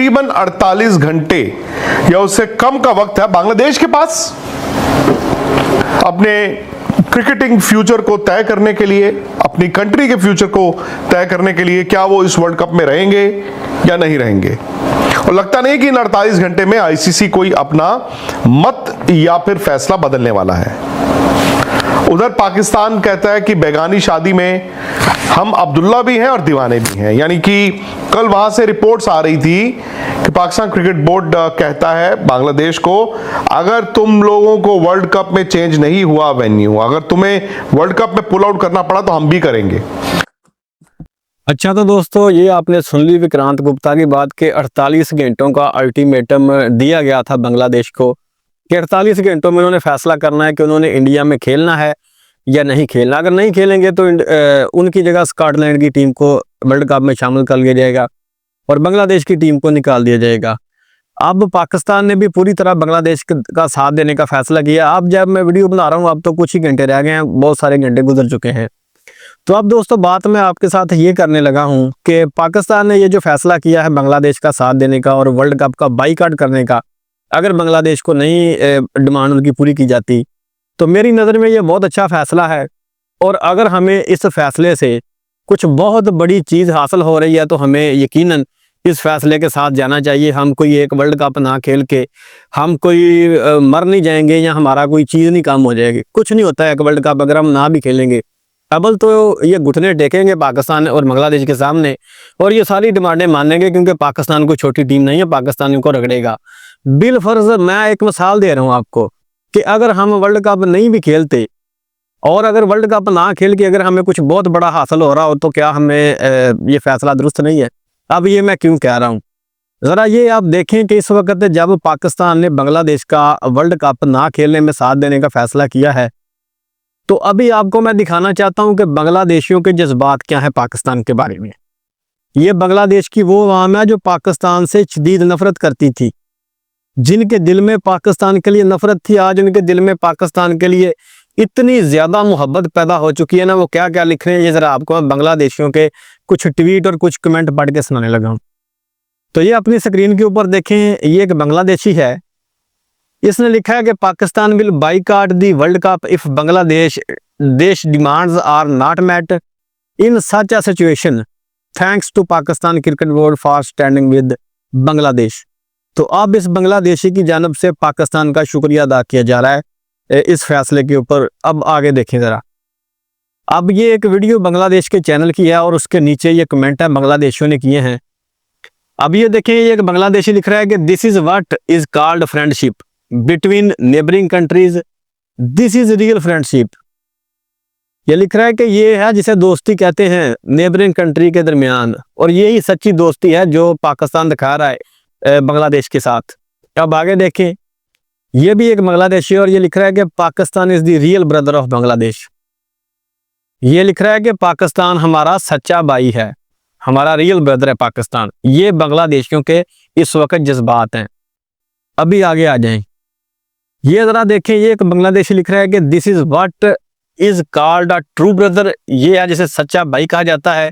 तकरीबन 48 घंटे या उससे कम का वक्त है बांग्लादेश के पास अपने क्रिकेटिंग फ्यूचर को तय करने के लिए, अपनी कंट्री के फ्यूचर को तय करने के लिए। क्या वो इस वर्ल्ड कप में रहेंगे या नहीं रहेंगे? और लगता नहीं कि इन 48 घंटे में आईसीसी कोई अपना मत या फिर फैसला बदलने वाला है। उधर पाकिस्तान कहता है कि बेगानी शादी में हम अब्दुल्ला भी हैं और दीवाने भी हैं। यानी कि कल वहां से रिपोर्ट्स आ रही थी कि पाकिस्तान क्रिकेट बोर्ड कहता है बांग्लादेश को, अगर तुम लोगों को वर्ल्ड कप में चेंज नहीं हुआ वेन्यू, अगर तुम्हें वर्ल्ड कप में पुल आउट करना पड़ा तो हम भी करेंगे। अच्छा, तो दोस्तों ये आपने सुन ली विक्रांत गुप्ता की बात के 48 घंटों का अल्टीमेटम दिया गया था बांग्लादेश को कि 48 घंटों में उन्होंने फैसला करना है कि उन्होंने इंडिया में खेलना है या नहीं खेलना। अगर नहीं खेलेंगे तो उनकी जगह स्कॉटलैंड की टीम को वर्ल्ड कप में शामिल कर लिया जाएगा और बांग्लादेश की टीम को निकाल दिया जाएगा। अब पाकिस्तान ने भी पूरी तरह बांग्लादेश का साथ देने का फैसला किया। अब जब मैं वीडियो बना रहा हूँ अब तो कुछ ही घंटे रह गए हैं, बहुत सारे घंटे गुजर चुके हैं। तो अब दोस्तों बात मैं आपके साथ ये करने लगा हूँ कि पाकिस्तान ने ये जो फैसला किया है बांग्लादेश का साथ देने का और वर्ल्ड कप का बाईकाट करने का, अगर बांग्लादेश को नहीं डिमांड उनकी पूरी की जाती तो मेरी नज़र में ये बहुत अच्छा फैसला है। और अगर हमें इस फैसले से कुछ बहुत बड़ी चीज़ हासिल हो रही है तो हमें यकीनन इस फैसले के साथ जाना चाहिए। हम कोई एक वर्ल्ड कप ना खेल के हम कोई मर नहीं जाएंगे या हमारा कोई चीज़ नहीं कम हो जाएगी। कुछ नहीं होता है एक वर्ल्ड कप अगर हम ना भी खेलेंगे। अबल तो ये घुटने टेकेंगे पाकिस्तान और बांग्लादेश के सामने और ये सारी डिमांडें मानेंगे, क्योंकि पाकिस्तान कोई छोटी टीम नहीं है, पाकिस्तान को रगड़ेगा। बिल फर्ज मैं एक मिसाल दे रहा हूँ आपको कि अगर हम वर्ल्ड कप नहीं भी खेलते और अगर वर्ल्ड कप ना खेल के अगर हमें कुछ बहुत बड़ा हासिल हो रहा हो तो क्या हमें ये फैसला दुरुस्त नहीं है? अब ये मैं क्यों कह रहा हूँ, ज़रा ये आप देखें कि इस वक्त जब पाकिस्तान ने बांग्लादेश का वर्ल्ड कप ना खेलने में साथ देने का फैसला किया है तो अभी आपको मैं दिखाना चाहता हूं कि बांग्लादेशियों के जज्बात क्या है पाकिस्तान के बारे में। ये बांग्लादेश की वो अवाम है जो पाकिस्तान से शदीद नफरत करती थी, जिनके दिल में पाकिस्तान के लिए नफरत थी। आज उनके दिल में पाकिस्तान के लिए इतनी ज़्यादा मोहब्बत पैदा हो चुकी है ना, वो क्या क्या लिख रहे हैं ये ज़रा आपको मैं बांग्लादेशियों के कुछ ट्वीट और कुछ कमेंट पढ़ के सुनाने लगा हूँ। तो ये अपनी स्क्रीन के ऊपर देखें, ये एक बांग्लादेशी है, इसने लिखा है कि Pakistan will boycott the World Cup if Bangladesh demands are not met in such a situation, thanks to Pakistan cricket board for standing with Bangladesh. तो अब इस बांग्लादेशी की जानब से पाकिस्तान का शुक्रिया अदा किया जा रहा है इस फैसले के ऊपर। अब आगे देखें ज़रा। अब ये एक वीडियो बांग्लादेश के चैनल की है और उसके नीचे ये कमेंट है बांग्लादेशियों ने किए हैं। अब ये देखें, ये एक बांग्लादेशी लिख रहा है कि this is what is called friendship between neighbouring countries, this is real friendship. ये लिख रहा है कि ये है जिसे दोस्ती कहते हैं नेबरिंग कंट्री के दरमियान, और यही सच्ची दोस्ती है जो पाकिस्तान दिखा रहा है बांग्लादेश के साथ। अब आगे देखें, ये भी एक बांग्लादेशी और ये लिख रहा है कि Pakistan is the real brother of Bangladesh. ये लिख रहा है कि पाकिस्तान हमारा सच्चा भाई है, हमारा रियल ब्रदर है पाकिस्तान। ये बांग्लादेशियों के इस वक्त जज्बात हैं। अभी आगे आ जाएं, ये जरा देखें, ये एक बांग्लादेशी लिख रहा है कि this is what is called a true brother. ये है जिसे सच्चा भाई कहा जाता है।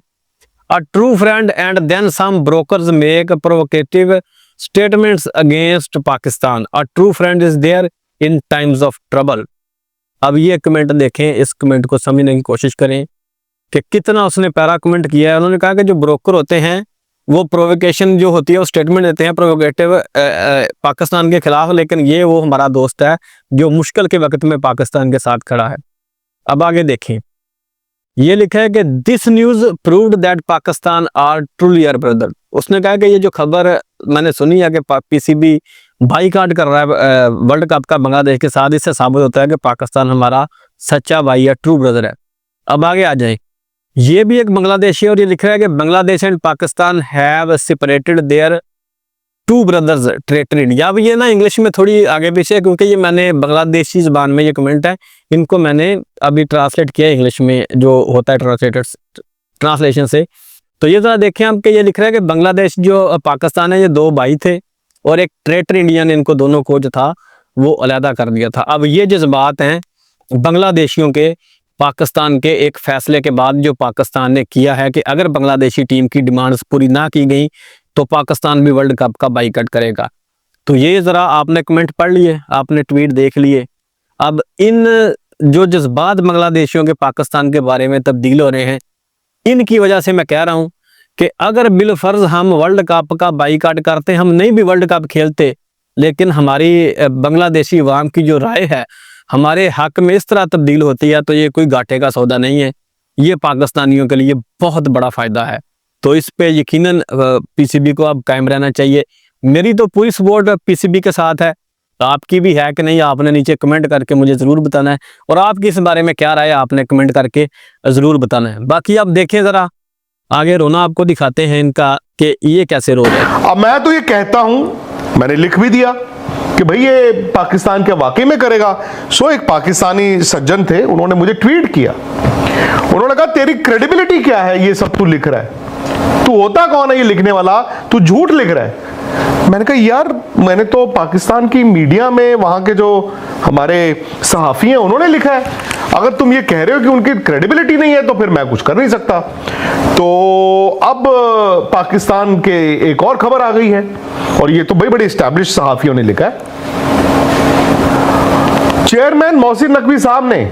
A true friend and then some brokers make provocative statements against Pakistan. A true friend is there in times of trouble. अब ये कमेंट देखें, इस कमेंट को समझने की कोशिश करें कि कितना उसने प्यारा कमेंट किया है। उन्होंने कहा कि जो ब्रोकर होते हैं वो प्रोवोकेशन जो होती है वो स्टेटमेंट देते हैं प्रोवोकेटिव पाकिस्तान के खिलाफ, लेकिन ये वो हमारा दोस्त है जो मुश्किल के वक्त में पाकिस्तान के साथ खड़ा है। अब आगे देखें, ये लिखा है कि this news proved that Pakistan are truly our brother. उसने कहा कि ये जो खबर मैंने सुनी है कि पीसीबी बाईकाट कर रहा है वर्ल्ड कप का बांग्लादेश के साथ, इससे साबित होता है कि पाकिस्तान हमारा सच्चा भाई है, ट्रू ब्रदर है। अब आगे आ जाए, ये भी एक बांग्लादेशी और ये लिख रहा है कि Bangladesh and Pakistan have separated their two brothers territory. अब ये ना इंग्लिश में थोड़ी आगे पीछे, क्योंकि ये मैंने बांग्लादेशी ज़बान में ये कमेंट है, इनको मैंने अभी ट्रांसलेट किया इंग्लिश में जो होता है ट्रांसलेशन से। तो ये ज़रा देखें आप कि ये लिख रहा है कि बांग्लादेश जो पाकिस्तान है ये दो भाई थे और एक ट्रेटर इंडिया ने इनको दोनों को जो था वो अलहदा कर दिया था। अब ये जज्बात हैं बांग्लादेशियों के पाकिस्तान के एक फैसले के बाद जो पाकिस्तान ने किया है कि अगर बांग्लादेशी टीम की डिमांड्स पूरी ना की गई तो पाकिस्तान भी वर्ल्ड कप का बाईकॉट करेगा। तो ये ज़रा आपने कमेंट पढ़ लिए, आपने ट्वीट देख लिए। अब इन जो जज्बात बांग्लादेशियों के पाकिस्तान के बारे में तब्दील हो रहे हैं, इनकी वजह से मैं कह रहा हूँ कि अगर बिलफर्ज हम वर्ल्ड कप का बाईकॉट करते, हम नहीं भी वर्ल्ड कप खेलते, लेकिन हमारी बांग्लादेशी अवाम की जो राय है हमारे हक में इस तरह तब्दील होती है, तो ये कोई घाटे का सौदा नहीं है, ये पाकिस्तानियों के लिए बहुत बड़ा फ़ायदा है। तो इस पे यकीनन पीसीबी को अब कायम रहना चाहिए। मेरी तो पूरी सपोर्ट पीसीबी के साथ है, तो आपकी भी है कि नहीं, आपने नीचे कमेंट करके मुझे ज़रूर बताना है, और आपकी इस बारे में क्या राय है आपने कमेंट करके ज़रूर बताना है। बाकी आप देखें ज़रा आगे रोना आपको दिखाते हैं इनका कि ये कैसे रो रहे हैं। अब मैं तो ये कहता हूं, मैंने लिख भी दिया कि भाई ये पाकिस्तान क्या वाकई में करेगा। सो एक पाकिस्तानी सज्जन थे, उन्होंने मुझे ट्वीट किया, उन्होंने कहा तेरी क्रेडिबिलिटी क्या है, ये सब तू लिख रहा है, तू होता कौन है ये लिखने वाला, तू झूठ लिख रहा है। मैंने कहा यार, मैंने तो पाकिस्तान की मीडिया में वहां के जो हमारे सहाफी हैं उन्होंने लिखा है, अगर तुम ये कह रहे हो कि उनकी क्रेडिबिलिटी नहीं है तो फिर मैं कुछ कर नहीं सकता। तो अब पाकिस्तान के एक और खबर आ गई है, और ये तो बड़ी एस्टैब्लिश सहाफियों ने लिखा है। चेयरमैन मोहसिन नकवी साहब ने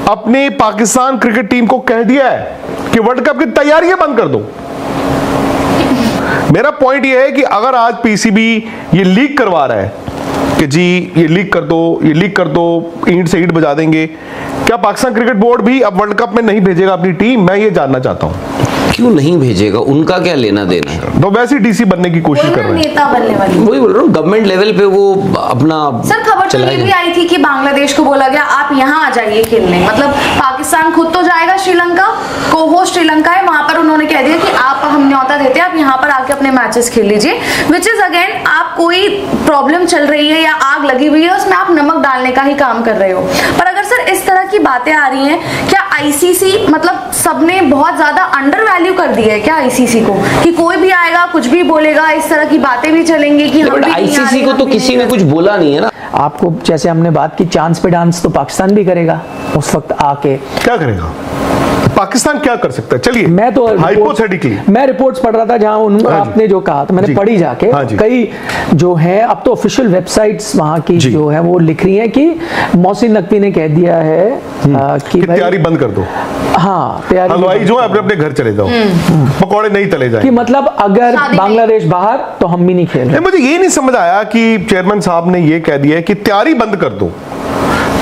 अपनी पाकिस्तान क्रिकेट टीम को कह दिया है कि वर्ल्ड कप की तैयारियां बंद कर दो। मेरा पॉइंट यह है कि अगर आज पीसीबी ये लीक करवा रहा है कि जी ये लीक कर दो, ये लीक कर दो, ईंट से ईंट बजा देंगे, क्या पाकिस्तान क्रिकेट बोर्ड भी अब वर्ल्ड कप में नहीं भेजेगा अपनी टीम? मैं ये जानना चाहता हूं। क्यों नहीं भेजेगा, उनका क्या लेना देना है? तो वैसे डीसी बनने की कोशिश कर रहे हैं, नेता बनने वाली। वही बोल रहा हूँ, गवर्नमेंट लेवल पे वो अपना सर खबर तो ये भी आई थी कि बांग्लादेश को बोला गया आप यहाँ आ जाइए खेलने, मतलब पाकिस्तान खुद तो जाएगा श्रीलंका, को होस्ट श्रीलंका है, वहां पर उन्होंने कह दिया कि आप, हम न्योता देते हैं, आप यहाँ पर आके अपने मैचेस खेल लीजिए। विच इज अगेन, आप कोई प्रॉब्लम चल रही है या आग लगी हुई है, उसमें आप नमक डालने का ही काम कर रहे हो। पर अगर सर इस तरह की बातें आ रही हैं, क्या आईसीसी मतलब सबने बहुत ज्यादा अंडर वैल्यू कर दिया है क्या आईसीसी को, कि कोई भी आएगा कुछ भी बोलेगा, इस तरह की बातें भी चलेंगी कि हम भी आईसीसी को तो किसी ने कुछ बोला नहीं है ना। आपको जैसे हमने बात की चांस पे डांस, तो पाकिस्तान भी करेगा उस वक्त आके। क्या करेगा पाकिस्तान, क्या कर सकता है? चलिए, मैं तो हाइपोथेटिकली मैं रिपोर्ट्स पढ़ रहा था जहां आपने जो कहा, तो मैंने पढ़ी जाके, कई जो है अब तो ऑफिशियल वेबसाइट्स वहां की जो है वो लिख रही हैं कि मोहसिन नकवी ने कह दिया है कि तैयारी बंद कर दो। हाँ, तैयारी हलवाई जो है अपने अपने घर चले जाओ, पकौड़े नहीं तले जाए, कि मतलब अगर बांग्लादेश बाहर तो हम भी नहीं खेल रहे। मुझे ये नहीं समझ आया कि चेयरमैन साहब ने ये कह दिया है कि तैयारी बंद कर दो।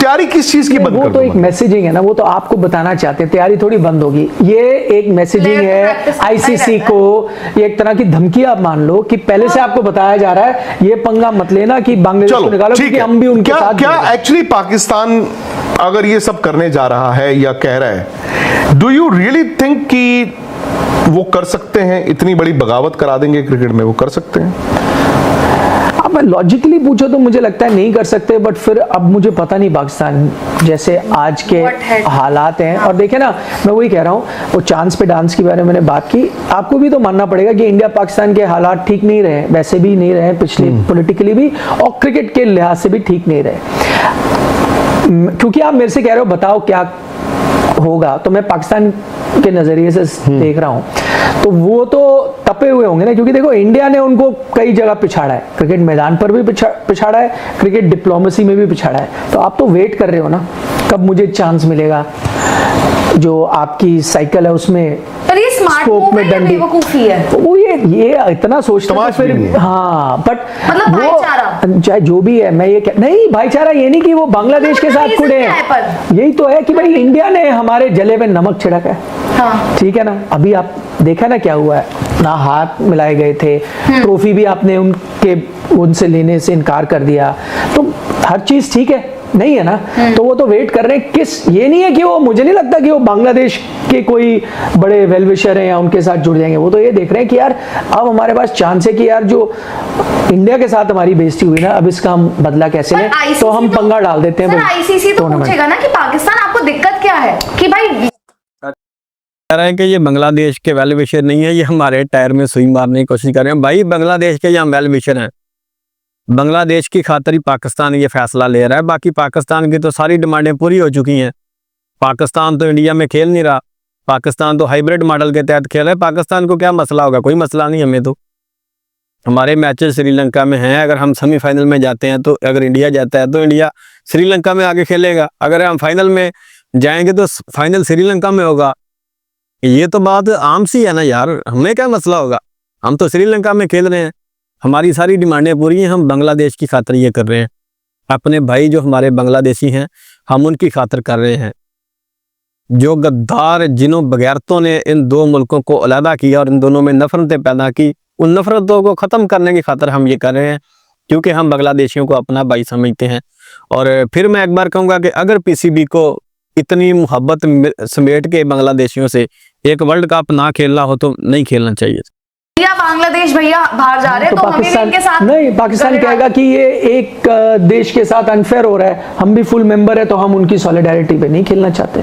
तैयारी किस चीज की बंद कर दो? वो तो एक मैसेजिंग है ना, वो तो आपको बताना चाहते हैं, तैयारी थोड़ी बंद होगी। ये एक मैसेजिंग है आईसीसी को, ये एक तरह की धमकी आप मान लो कि पहले से आपको बताया जा रहा है ये पंगा मत लेना कि बांग्लादेश को निकालो, क्योंकि हम भी उनके साथ। क्या एक्चुअली पाकिस्तान अगर ये सब करने जा रहा है या कह रहा है, डू यू रियली थिंक कि वो कर सकते हैं? इतनी बड़ी बगावत करा देंगे क्रिकेट में, वो कर सकते हैं? अब मैं लॉजिकली पूछो तो मुझे लगता है नहीं कर सकते, बट फिर अब मुझे पता नहीं पाकिस्तान जैसे आज के हालात हैं। और देखे ना, मैं वही कह रहा हूँ, वो चांस पे डांस के बारे में मैंने बात की, आपको भी तो मानना पड़ेगा कि इंडिया पाकिस्तान के हालात ठीक नहीं रहे, वैसे भी नहीं रहे पिछले, पॉलिटिकली भी और क्रिकेट के लिहाज से भी ठीक नहीं रहे। क्योंकि आप मेरे से कह रहे हो बताओ क्या होगा, तो मैं पाकिस्तान के नजरिए से देख रहा हूं, तो वो तो तपे हुए होंगे ना, क्योंकि देखो इंडिया ने उनको कई जगह पिछाड़ा है, क्रिकेट मैदान पर भी पिछाड़ा है, क्रिकेट डिप्लोमेसी में भी पिछाड़ा है। तो आप तो वेट कर रहे हो ना कब मुझे चांस मिलेगा, जो आपकी साइकिल है उसमें पर ये स्मार्ट मूव है, बेवकूफी है। वो ये इतना सोचता है फिर। हाँ, बट मतलब भाईचारा चाहे जो भी है, मैं ये नहीं, भाईचारा ये नहीं कि वो बांग्लादेश के साथ खुड़े हैं, यही तो है कि भाई इंडिया ने हमारे जले में नमक छिड़का है। हाँ। ठीक है ना, अभी आप देखा ना क्या हुआ है, ना हाथ मिलाए गए थे, ट्रॉफी भी आपने उनसे लेने से इनकार कर दिया, तो हर चीज ठीक है नहीं है ना। तो वो तो वेट कर रहे हैं किस, ये नहीं है कि वो, मुझे नहीं लगता कि वो बांग्लादेश के कोई बड़े वेलविशर हैं या उनके साथ जुड़ जाएंगे, वो तो ये देख रहे हैं कि यार अब हमारे पास चांस है कि यार जो इंडिया के साथ हमारी बेइज्जती हुई ना, अब इसका हम बदला कैसे लें, तो हम पंगा डाल देते हैं। आईसीसी तो पूछेगा ना कि पाकिस्तान आपको दिक्कत क्या है, कि भाई कह रहे हैं कि ये बांग्लादेश के वेल विशर नहीं है, ये हमारे टायर में सुई मारने की कोशिश कर रहे हैं। भाई बांग्लादेश के यहाँ वेल विशर हैं, बांग्लादेश की खातिर ही पाकिस्तान ये फैसला ले रहा है, बाकी पाकिस्तान की तो सारी डिमांडें पूरी हो चुकी हैं। पाकिस्तान तो इंडिया में खेल नहीं रहा, पाकिस्तान तो हाइब्रिड मॉडल के तहत खेल रहा है। पाकिस्तान को क्या मसला होगा, कोई मसला नहीं हमें तो। हमारे मैचेस श्रीलंका में हैं। अगर हम सेमीफाइनल में जाते हैं तो अगर इंडिया जाता है तो इंडिया श्रीलंका में आगे खेलेगा, अगर हम फाइनल में जाएंगे तो फाइनल श्रीलंका में होगा। ये तो बात आम सी है ना यार, हमें क्या मसला होगा, हम तो श्रीलंका में खेल रहे हैं, हमारी सारी डिमांडें पूरी हैं, हम बांग्लादेश की खातिर ये कर रहे हैं, अपने भाई जो हमारे बांग्लादेशी हैं हम उनकी खातिर कर रहे हैं। जो गद्दार जिन्हों बगैरतों ने इन दो मुल्कों को अलहदा किया और इन दोनों में नफरतें पैदा की, उन नफरतों को ख़त्म करने की खातिर हम ये कर रहे हैं, क्योंकि हम बांग्लादेशियों को अपना भाई समझते हैं। और फिर मैं एक बार कहूँगा कि अगर पीसीबी को इतनी मोहब्बत समेट के बांग्लादेशियों से एक वर्ल्ड कप ना खेलना हो तो नहीं खेलना चाहिए। भैया बांग्लादेश भैया बाहर जा रहे हैं तो हमें भी इनके साथ नहीं, पाकिस्तान कहेगा कि ये एक देश के साथ अनफेयर हो रहा है, हम भी फुल मेंबर है तो हम उनकी सॉलिडारिटी पे नहीं खेलना चाहते।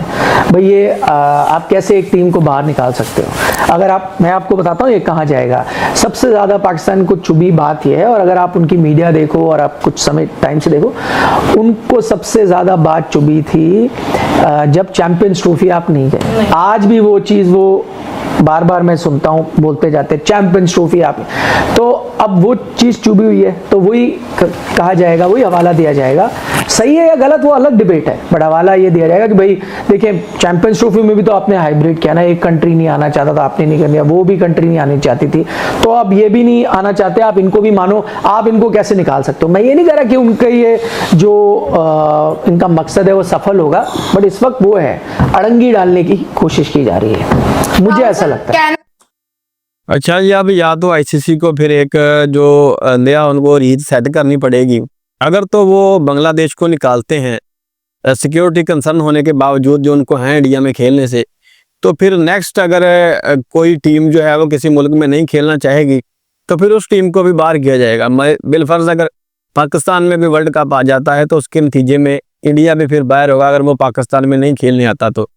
भाई ये आप कैसे एक टीम को बाहर निकाल सकते हो? अगर आप, मैं आपको बताता हूँ ये कहाँ जाएगा। सबसे ज्यादा पाकिस्तान को चुभी बात ये है, और अगर आप उनकी मीडिया देखो और आप कुछ समय टाइम से देखो, उनको सबसे ज्यादा बात चुभी थी जब चैंपियंस ट्रॉफी आप नहीं गए। आज भी वो चीज वो बार बार मैं सुनता हूँ, बोलते जाते चैंपियंस ट्रॉफी आप, तो अब वो चीज चुभी हुई है तो वही कहा जाएगा, वही हवाला दिया जाएगा। सही है या गलत वो अलग डिबेट है, बट हवाला ये दिया जाएगा कि भाई देखिए चैंपियंस ट्रॉफी में भी तो आपने हाइब्रिड किया ना, एक कंट्री नहीं आना चाहता था आपने नहीं कर दिया, वो भी कंट्री नहीं आनी चाहती थी, तो अब ये भी नहीं आना चाहते, आप इनको भी मानो, आप इनको कैसे निकाल सकते हो? मैं ये नहीं कह रहा कि उनका ये जो इनका मकसद है वो सफल होगा, बट इस वक्त वो है अड़ंगी डालने की कोशिश की जा रही है, मुझे ऐसा लगता है। अच्छा जी, अब या तो आईसीसी को फिर एक जो नया उनको रीत सेट करनी पड़ेगी। अगर तो वो बांग्लादेश को निकालते हैं सिक्योरिटी कंसर्न होने के बावजूद जो उनको हैं इंडिया में खेलने से, तो फिर नेक्स्ट अगर कोई टीम जो है वो किसी मुल्क में नहीं खेलना चाहेगी तो फिर उस टीम को भी बाहर किया जाएगा। बिलफर्ज अगर पाकिस्तान में भी वर्ल्ड कप आ जाता है तो उसके नतीजे में इंडिया भी फिर बाहर होगा अगर वो पाकिस्तान में नहीं खेलने आता तो।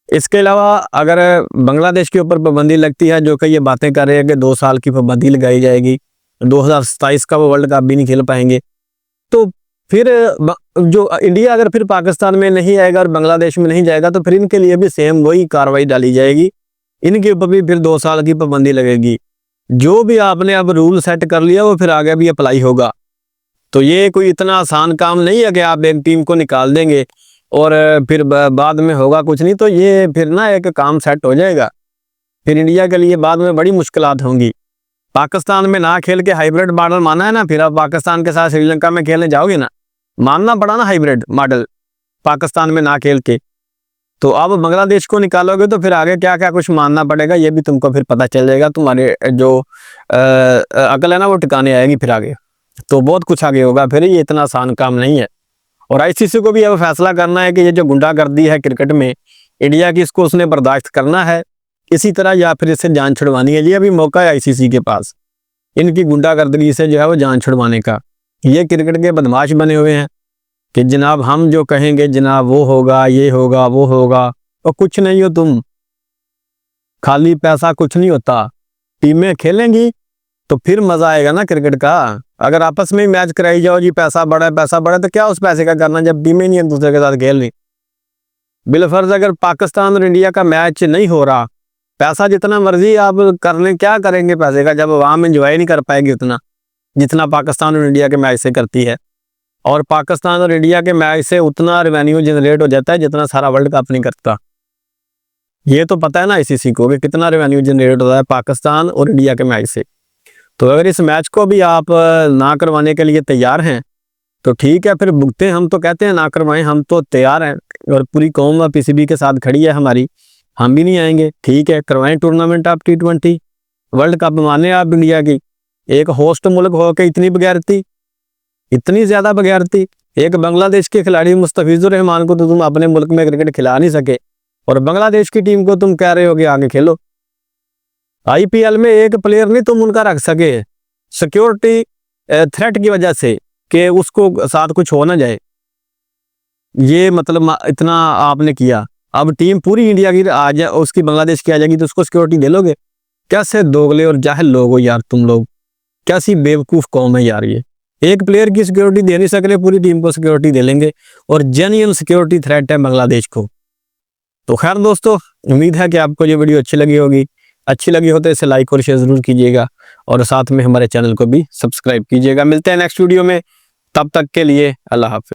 इसके अलावा अगर बांग्लादेश के ऊपर पाबंदी लगती है, जो कि ये बातें कर रहे हैं कि 2 साल की पाबंदी लगाई जाएगी, 2027 का वो वर्ल्ड कप भी नहीं खेल पाएंगे, तो फिर जो इंडिया अगर फिर पाकिस्तान में नहीं आएगा और बांग्लादेश में नहीं जाएगा तो फिर इनके लिए भी सेम वही कार्रवाई डाली जाएगी, इनके ऊपर भी फिर 2 साल की पाबंदी लगेगी। जो भी आपने अब रूल सेट कर लिया वो फिर आगे भी अप्लाई होगा। तो ये कोई इतना आसान काम नहीं है कि आप एक टीम को निकाल देंगे और फिर बाद में होगा कुछ नहीं, तो ये फिर ना एक काम सेट हो जाएगा, फिर इंडिया के लिए बाद में बड़ी मुश्किलात होंगी। पाकिस्तान में ना खेल के हाइब्रिड मॉडल माना है ना, फिर आप पाकिस्तान के साथ श्रीलंका में खेलने जाओगे ना, मानना पड़ा ना हाइब्रिड मॉडल पाकिस्तान में ना खेल के, तो अब बांग्लादेश को निकालोगे तो फिर आगे क्या क्या कुछ मानना पड़ेगा ये भी तुमको फिर पता चल जाएगा, तुम्हारे जो अकल है ना वो ठिकाने आएगी फिर आगे, तो बहुत कुछ आगे होगा। फिर ये इतना आसान काम नहीं है। और आईसीसी को भी अब फैसला करना है कि ये जो गुंडागर्दी है क्रिकेट में इंडिया की, इसको उसने बर्दाश्त करना है इसी तरह या फिर इससे जान छुड़वानी है। ये अभी मौका है आईसीसी के पास इनकी गुंडागर्दी से जो है वो जान छुड़वाने का। ये क्रिकेट के बदमाश बने हुए हैं कि जनाब हम जो कहेंगे जनाब वो होगा, ये होगा, वो होगा, और कुछ नहीं हो तुम, खाली पैसा कुछ नहीं होता। टीमें खेलेंगी तो फिर मजा आएगा ना क्रिकेट का। अगर आपस में ही मैच कराई जाओ जी पैसा बढ़ा तो क्या उस पैसे का करना जब टीमें नहीं एक दूसरे के साथ खेल रही। बिलफर्ज अगर पाकिस्तान और इंडिया का मैच नहीं हो रहा, पैसा जितना मर्जी आप कर लें, क्या करेंगे पैसे का जब आवाम एंजॉय नहीं कर पाएगी उतना जितना पाकिस्तान और इंडिया के मैच से करती है। और पाकिस्तान और इंडिया के मैच से उतना रेवेन्यू जनरेट हो जाता है जितना सारा वर्ल्ड कप नहीं करता। ये तो पता है ना आईसीसी को कि कितना रेवेन्यू जनरेट होता है पाकिस्तान और इंडिया के मैच से। तो अगर इस मैच को भी आप ना करवाने के लिए तैयार हैं तो ठीक है, फिर भुगतें। हम तो कहते हैं ना करवाएं, हम तो तैयार हैं और पूरी कौम पीसीबी के साथ खड़ी है हमारी, हम भी नहीं आएंगे। ठीक है, करवाएं टूर्नामेंट आप T20 वर्ल्ड कप माने आप इंडिया की। एक होस्ट मुल्क हो के इतनी बगैरती, इतनी ज़्यादा बगैरती। एक बांग्लादेश के खिलाड़ी मुस्तफिजुर रहमान को तो तुम अपने मुल्क में क्रिकेट खिला नहीं सके और बांग्लादेश की टीम को तुम कह रहे हो कि आगे खेलो। आईपीएल में एक प्लेयर नहीं तुम उनका रख सके सिक्योरिटी थ्रेट की वजह से कि उसको साथ कुछ हो ना जाए। ये मतलब इतना आपने किया, अब टीम पूरी इंडिया की आ जाए, उसकी बांग्लादेश की आ जाएगी तो उसको सिक्योरिटी दे लोगे? कैसे दोगले और जाहिल लोग हो यार तुम लोग, कैसी बेवकूफ़ कौम है यार। ये एक प्लेयर की सिक्योरिटी दे नहीं सक रहे, पूरी टीम को सिक्योरिटी दे लेंगे और जेन्युइन सिक्योरिटी थ्रेट है बांग्लादेश को। तो खैर दोस्तों, उम्मीद है कि आपको ये वीडियो अच्छी लगी होगी। अच्छी लगी हो तो इसे लाइक और शेयर ज़रूर कीजिएगा और साथ में हमारे चैनल को भी सब्सक्राइब कीजिएगा। मिलते हैं नेक्स्ट वीडियो में, तब तक के लिए अल्लाह हाफिज।